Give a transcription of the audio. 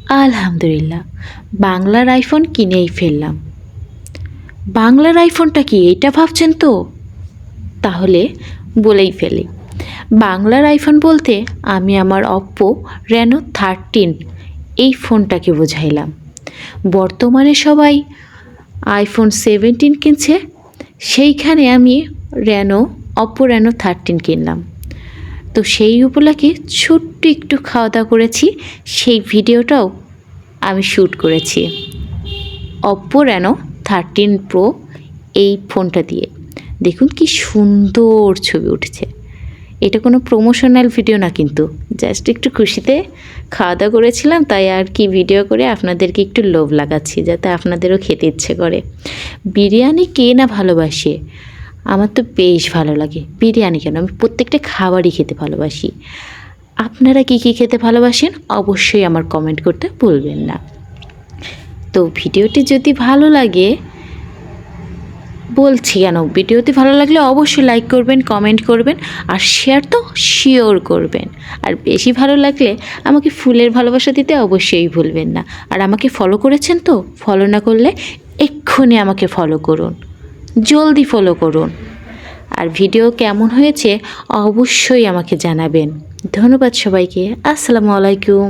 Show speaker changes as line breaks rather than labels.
আলহামদুলিল্লাহ, বাংলার আইফোন কিনেই ফেললাম। বাংলার আইফোনটা কি এটা ভাবছেন তো? তাহলে বলেই ফেলি। বাংলার আইফোন বলতে আমি আমার অপ্পো Reno 13 এই ফোনটাকে বোঝাইলাম। বর্তমানে সবাই iPhone 17 কিনছে, সেইখানে আমি অপ্পো Reno 13 কিনলাম। তো সেই উপলক্ষে ছোট্ট একটু খাওয়া দাওয়া করেছি, সেই ভিডিওটাও আমি শ্যুট করেছি অপ্পো Reno 13 Pro এই ফোনটা দিয়ে। দেখুন কি সুন্দর ছবি উঠেছে। এটা কোনো প্রমোশনাল ভিডিও না, কিন্তু জাস্ট একটু খুশিতে খাওয়া দাওয়া করেছিলাম, তাই আর কি ভিডিও করে আপনাদেরকে একটু লোভ লাগাচ্ছি যাতে আপনাদেরও খেতে ইচ্ছে করে। বিরিয়ানি কে না ভালোবাসে, আমার তো বেশ ভালো লাগে। বিরিয়ানি কেন, আমি প্রত্যেকটা খাবারই খেতে ভালোবাসি। আপনারা কী কী খেতে ভালোবাসেন অবশ্যই আমার কমেন্ট করতে ভুলবেন না। তো ভিডিওটি যদি ভালো লাগে, বলছি কেন, ভিডিওটি ভালো লাগলে অবশ্যই লাইক করবেন, কমেন্ট করবেন, আর শেয়ার তো শিওর করবেন। আর বেশি ভালো লাগলে আমাকে ফুলের ভালোবাসা দিতে অবশ্যই ভুলবেন না। আর আমাকে ফলো করেছেন তো? ফলো না করলে এক্ষুনি আমাকে ফলো করুন, জলদি ফলো করুন। আর ভিডিও কেমন হয়েছে অবশ্যই আমাকে জানাবেন। ধন্যবাদ সবাইকে। আসসালামু আলাইকুম।